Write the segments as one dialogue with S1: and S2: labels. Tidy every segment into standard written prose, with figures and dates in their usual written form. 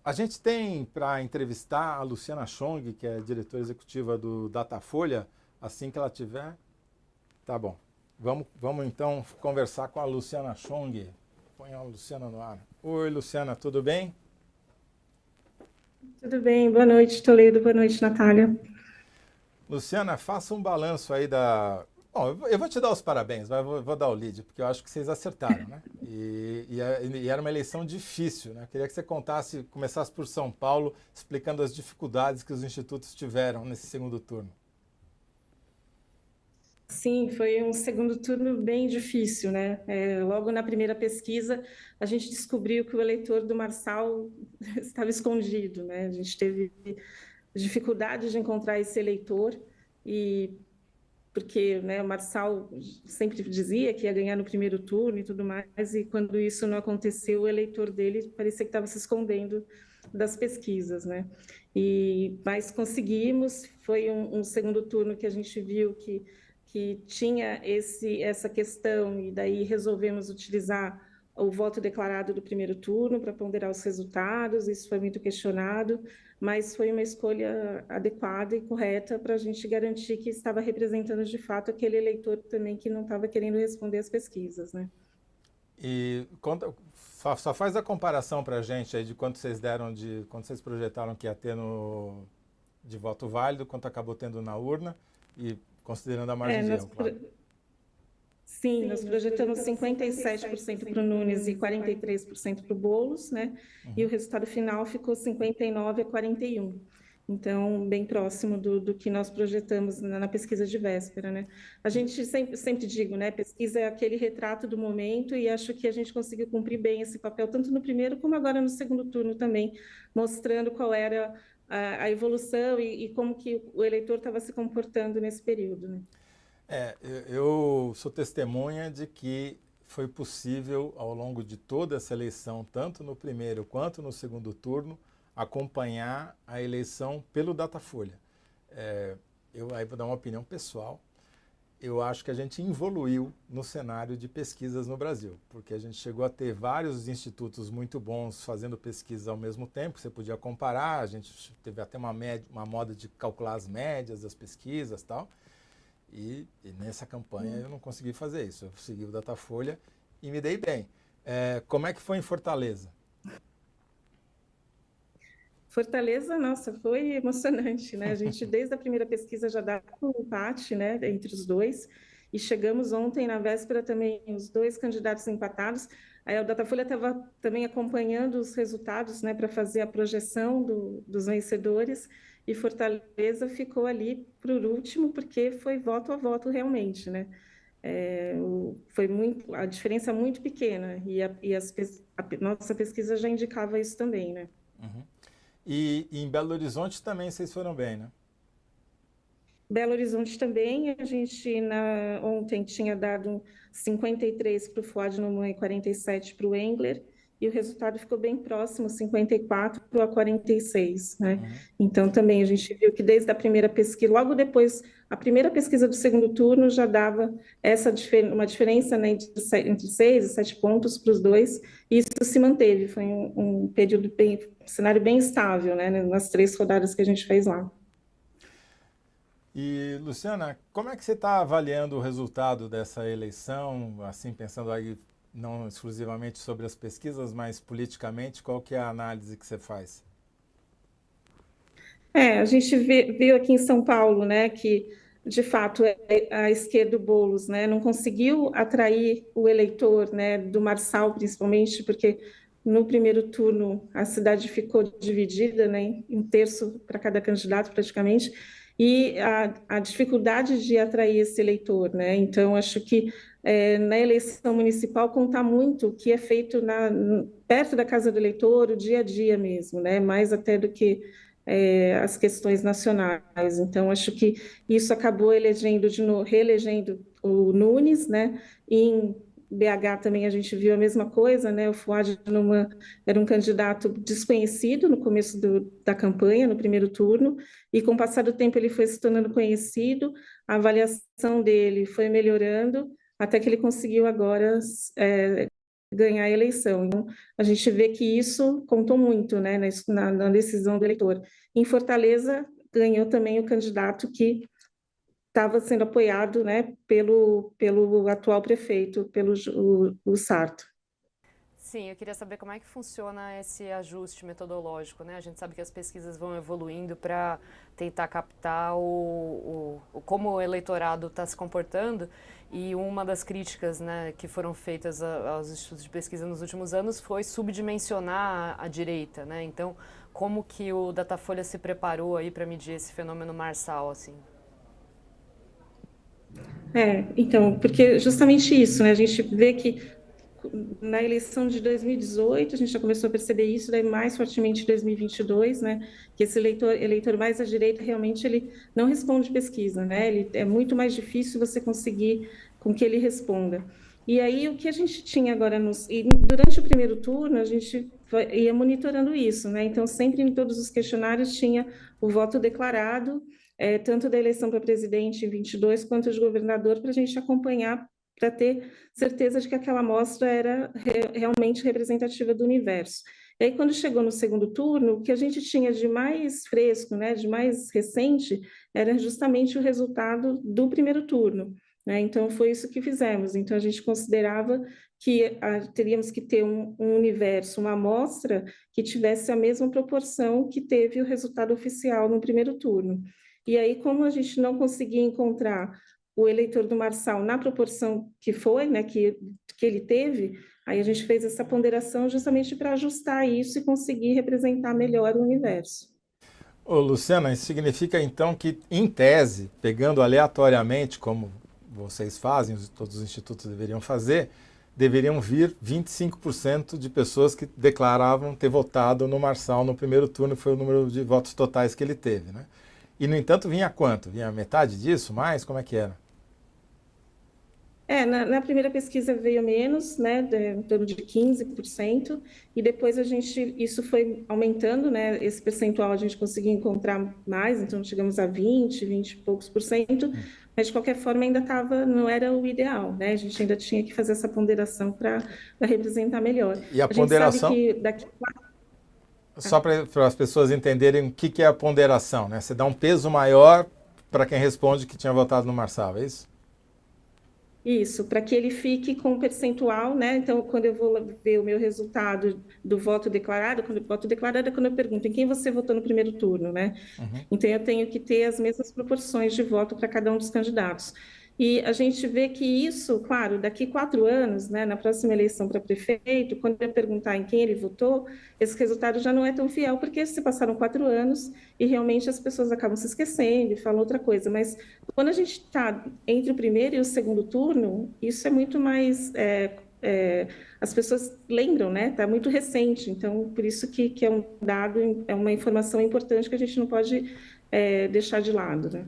S1: A gente tem para entrevistar a Luciana Chong, que é diretora executiva do Datafolha, assim que ela tiver. Tá bom. Vamos então conversar com a Luciana Chong. Põe a Luciana no ar. Oi, Luciana, tudo bem?
S2: Tudo bem, boa noite, Toledo, boa noite, Natália.
S1: Luciana, faça um balanço aí da. Bom, eu vou te dar os parabéns, mas vou dar o lead, porque eu acho que vocês acertaram, né? E era uma eleição difícil, né? Queria que você contasse, começasse por São Paulo, explicando as dificuldades que os institutos tiveram nesse segundo turno.
S2: Sim, foi um segundo turno bem difícil, né? Logo na primeira pesquisa, a gente descobriu que o eleitor do Marçal estava escondido, né? A gente teve dificuldade de encontrar esse eleitor e porque, né, o Marçal sempre dizia que ia ganhar no primeiro turno e tudo mais, e quando isso não aconteceu, o eleitor dele parecia que estava se escondendo das pesquisas, né? Mas conseguimos, foi um segundo turno que a gente viu que tinha essa questão, e daí resolvemos utilizar o voto declarado do primeiro turno para ponderar os resultados, isso foi muito questionado, mas foi uma escolha adequada e correta para a gente garantir que estava representando de fato aquele eleitor também que não estava querendo responder às pesquisas, né?
S1: E conta, só faz a comparação para a gente aí de quanto vocês deram de quanto vocês projetaram que ia ter no, de voto válido, quanto acabou tendo na urna e considerando a
S2: É,
S1: margem de
S2: nós,
S1: erro, claro.
S2: sim, nós projetamos 57% para o Nunes e 43% para o Boulos, né? E o
S1: Uhum.
S2: resultado final ficou 59 a 41. Então, bem próximo do que nós projetamos na pesquisa de véspera, né? A gente sempre digo, né? Pesquisa é aquele retrato do momento e acho que a gente conseguiu cumprir bem esse papel, tanto no primeiro como agora no segundo turno também, mostrando qual era a evolução e como que o eleitor estava se comportando nesse período, né?
S1: Eu sou testemunha de que foi possível, ao longo de toda essa eleição, tanto no primeiro quanto no segundo turno, acompanhar a eleição pelo Datafolha. Eu aí vou dar uma opinião pessoal. Eu acho que a gente evoluiu no cenário de pesquisas no Brasil, porque a gente chegou a ter vários institutos muito bons fazendo pesquisa ao mesmo tempo, que você podia comparar, a gente teve até uma moda de calcular as médias das pesquisas e tal. E nessa campanha eu não consegui fazer isso. Eu segui o Datafolha e me dei bem. Como é que foi em Fortaleza?
S2: Fortaleza, nossa, foi emocionante, né? A gente, desde a primeira pesquisa, já dava um empate, né, entre os dois, e chegamos ontem, na véspera, também, os dois candidatos empatados. Aí o Datafolha estava também acompanhando os resultados, né, para fazer a projeção dos vencedores, e Fortaleza ficou ali por último, porque foi voto a voto realmente, né? Foi muito, a diferença é muito pequena, a nossa pesquisa já indicava isso também, né?
S1: Uhum. E em Belo Horizonte também vocês foram bem, né?
S2: Belo Horizonte também, a gente ontem tinha dado 53 para o Fuad Noman e 47 para o Engler, e o resultado ficou bem próximo, 54 a 46, né?
S1: Uhum.
S2: Então também a gente viu que desde a primeira pesquisa, logo depois, a primeira pesquisa do segundo turno já dava uma diferença, né, entre 6 e 7 pontos para os dois, e isso se manteve, foi um período bem, um cenário bem estável, né, nas 3 rodadas que a gente fez lá.
S1: E, Luciana, como é que você está avaliando o resultado dessa eleição, assim, pensando aí não exclusivamente sobre as pesquisas, mas politicamente, qual que é a análise que você faz?
S2: A gente viu aqui em São Paulo, né, que de fato a esquerda do Boulos, né, não conseguiu atrair o eleitor, né, do Marçal principalmente, porque no primeiro turno a cidade ficou dividida, né, em um terço para cada candidato praticamente, e a dificuldade de atrair esse eleitor, né, então acho que na eleição municipal conta muito o que é feito perto da casa do eleitor, o dia a dia mesmo, né, mais até do que as questões nacionais. Então, acho que isso acabou reelegendo o Nunes, né? E em BH também a gente viu a mesma coisa, né? O Fuad Numan era um candidato desconhecido no começo da campanha, no primeiro turno, e com o passar do tempo ele foi se tornando conhecido, a avaliação dele foi melhorando, até que ele conseguiu agora ganhar a eleição. Então, a gente vê que isso contou muito, né, na decisão do eleitor. Em Fortaleza, ganhou também o candidato que estava sendo apoiado, né, pelo atual prefeito, o Sarto.
S3: Sim, eu queria saber como é que funciona esse ajuste metodológico, né? A gente sabe que as pesquisas vão evoluindo para tentar captar como o eleitorado está se comportando, e uma das críticas, né, que foram feitas aos institutos de pesquisa nos últimos anos foi subdimensionar a direita, né? Então, como que o Datafolha se preparou aí para medir esse fenômeno marçal, assim?
S2: Então, porque justamente isso, né? A gente vê que na eleição de 2018, a gente já começou a perceber isso, daí mais fortemente em 2022, né? Que esse eleitor mais à direita, realmente, ele não responde pesquisa, né? É muito mais difícil você conseguir com que ele responda. E aí, o que a gente tinha agora, e durante o primeiro turno, a gente ia monitorando isso, né? Então, sempre em todos os questionários tinha o voto declarado, tanto da eleição para presidente em 22, quanto de governador, para a gente acompanhar, para ter certeza de que aquela amostra era realmente representativa do universo. E aí, quando chegou no segundo turno, o que a gente tinha de mais fresco, né, de mais recente, era justamente o resultado do primeiro turno, né? Então, foi isso que fizemos. Então, a gente considerava que teríamos que ter um universo, uma amostra que tivesse a mesma proporção que teve o resultado oficial no primeiro turno. E aí, como a gente não conseguia encontrar o eleitor do Marçal na proporção que foi, né, que ele teve, aí a gente fez essa ponderação justamente para ajustar isso e conseguir representar melhor o universo.
S1: Ô, Luciana, isso significa então que, em tese, pegando aleatoriamente, como vocês fazem, todos os institutos deveriam fazer, deveriam vir 25% de pessoas que declaravam ter votado no Marçal no primeiro turno, foi o número de votos totais que ele teve, né? E, no entanto, vinha quanto? Vinha metade disso? Mais? Como é que era?
S2: Na primeira pesquisa veio menos, né, em torno de 15%, e depois isso foi aumentando, né, esse percentual a gente conseguiu encontrar mais, então chegamos a 20 e poucos por cento, mas de qualquer forma ainda não era o ideal, né, a gente ainda tinha que fazer essa ponderação para representar melhor.
S1: E a
S2: A gente sabe
S1: ponderação,
S2: que daqui...
S1: só para as pessoas entenderem o que é a ponderação, né? Você dá um peso maior para quem responde que tinha votado no Marçal, é isso?
S2: Isso, para que ele fique com um percentual, né? Então, quando eu vou ver o meu resultado do voto declarado, quando eu voto declarado é quando eu pergunto em quem você votou no primeiro turno, né?
S1: Uhum.
S2: Então, eu tenho que ter as mesmas proporções de voto para cada um dos candidatos. E a gente vê que isso, claro, daqui 4 anos, né, na próxima eleição para prefeito, quando eu perguntar em quem ele votou, esse resultado já não é tão fiel, porque se passaram 4 anos e realmente as pessoas acabam se esquecendo e falam outra coisa. Mas quando a gente está entre o primeiro e o segundo turno, isso é muito mais. As pessoas lembram, né? Está muito recente, então por isso que é um dado, é uma informação importante que a gente não pode deixar de lado, né?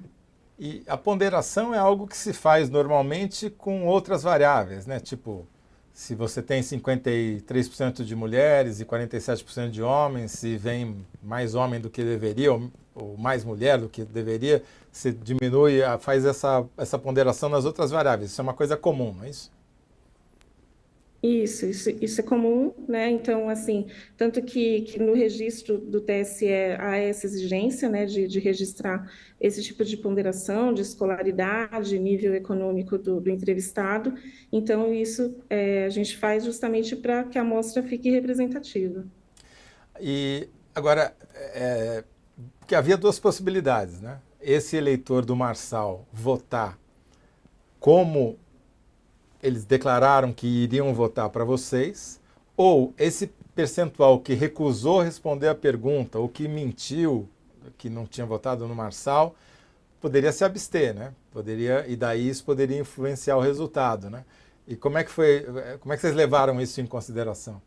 S1: E a ponderação é algo que se faz normalmente com outras variáveis, né? Tipo, se você tem 53% de mulheres e 47% de homens, se vem mais homem do que deveria, ou mais mulher do que deveria, você diminui, faz essa ponderação nas outras variáveis. Isso é uma coisa comum, não é isso?
S2: Isso é comum, né? Então, assim, tanto que no registro do TSE há essa exigência, né, de registrar esse tipo de ponderação, de escolaridade, nível econômico do entrevistado. Então, isso a gente faz justamente para que a amostra fique representativa.
S1: E agora, porque havia duas possibilidades, né? Esse eleitor do Marçal votar como eles declararam que iriam votar para vocês, ou esse percentual que recusou responder a pergunta ou que mentiu, que não tinha votado no Marçal, poderia se abster, né? Poderia, e daí isso poderia influenciar o resultado, né? E como é que foi, como é que vocês levaram isso em consideração?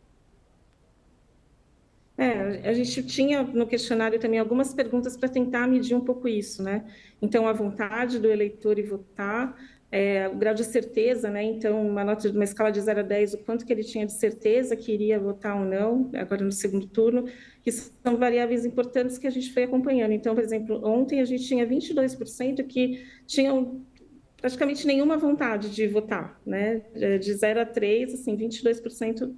S2: A gente tinha no questionário também algumas perguntas para tentar medir um pouco isso, né? Então, a vontade do eleitor em votar, o grau de certeza, né? Então, uma nota de uma escala de 0 a 10, o quanto que ele tinha de certeza que iria votar ou não, agora no segundo turno, que são variáveis importantes que a gente foi acompanhando. Então, por exemplo, ontem a gente tinha 22% que tinham praticamente nenhuma vontade de votar, né? De 0 a 3, assim, 22%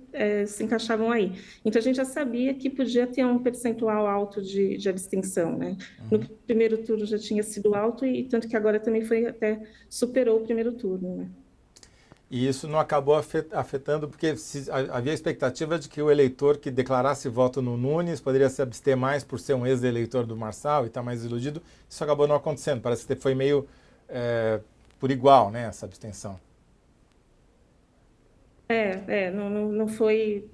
S2: se encaixavam aí. Então, a gente já sabia que podia ter um percentual alto de abstenção, né? No primeiro turno já tinha sido alto e tanto que agora também foi até superou o primeiro turno, né?
S1: E isso não acabou afetando, porque havia a expectativa de que o eleitor que declarasse voto no Nunes poderia se abster mais por ser um ex-eleitor do Marçal e estar mais iludido. Isso acabou não acontecendo. Parece que foi meio por igual, né, essa abstenção.
S2: Não foi,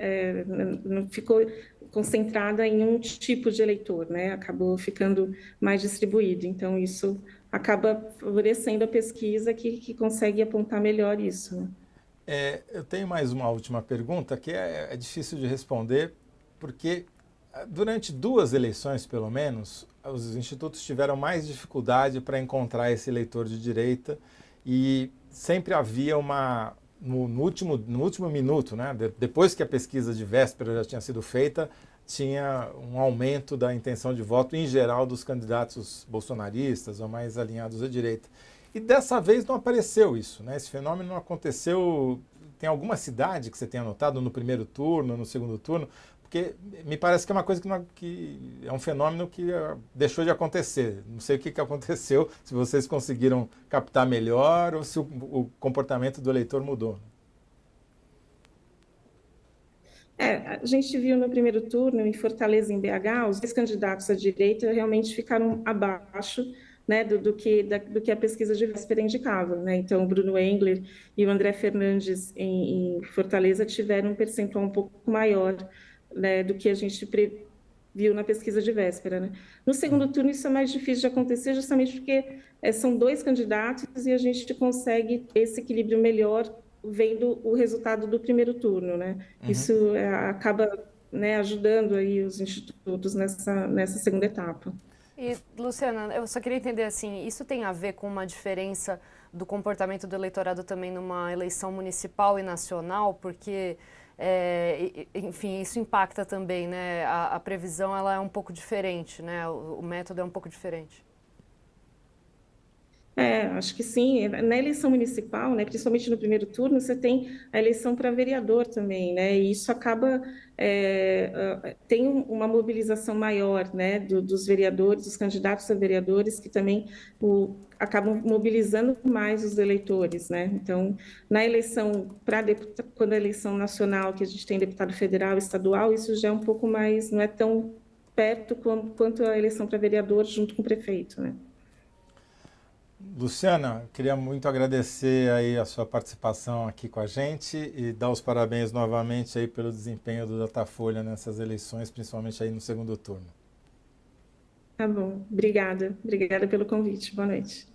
S2: não ficou concentrada em um tipo de eleitor, né? Acabou ficando mais distribuído. Então, isso acaba favorecendo a pesquisa que consegue apontar melhor isso, né?
S1: Eu tenho mais uma última pergunta que é difícil de responder, porque durante 2 eleições, pelo menos, os institutos tiveram mais dificuldade para encontrar esse eleitor de direita e sempre havia no último minuto, né, depois que a pesquisa de véspera já tinha sido feita, tinha um aumento da intenção de voto em geral dos candidatos bolsonaristas ou mais alinhados à direita. E dessa vez não apareceu isso, né? Esse fenômeno não aconteceu. Tem alguma cidade que você tenha notado no primeiro turno, no segundo turno? Porque me parece que é uma coisa que é um fenômeno que deixou de acontecer. Não sei o que aconteceu, se vocês conseguiram captar melhor ou se o comportamento do eleitor mudou.
S2: A gente viu no primeiro turno, em Fortaleza, em BH, os 2 candidatos à direita realmente ficaram abaixo, né, do que a pesquisa de véspera indicava, né? Então, o Bruno Engler e o André Fernandes em Fortaleza tiveram um percentual um pouco maior, né, do que a gente viu na pesquisa de véspera, né? No segundo turno, isso é mais difícil de acontecer, justamente porque são 2 candidatos e a gente consegue ter esse equilíbrio melhor vendo o resultado do primeiro turno, né? Isso acaba, né, ajudando aí os institutos nessa segunda etapa.
S3: E, Luciana, eu só queria entender assim, isso tem a ver com uma diferença do comportamento do eleitorado também numa eleição municipal e nacional, porque, enfim, isso impacta também, né? A previsão ela é um pouco diferente, né? O método é um pouco diferente.
S2: Acho que sim. Na eleição municipal, né, principalmente no primeiro turno, você tem a eleição para vereador também, né? E isso acaba tem uma mobilização maior, né, dos vereadores, dos candidatos a vereadores, que também acabam mobilizando mais os eleitores, né? Então, na eleição para deputado, quando a eleição nacional, que a gente tem deputado federal, estadual, isso já é um pouco mais, não é tão perto quanto a eleição para vereador junto com o prefeito, né?
S1: Luciana, queria muito agradecer aí a sua participação aqui com a gente e dar os parabéns novamente aí pelo desempenho do Datafolha nessas eleições, principalmente aí no segundo turno.
S2: Tá bom, obrigada. Obrigada pelo convite. Boa noite.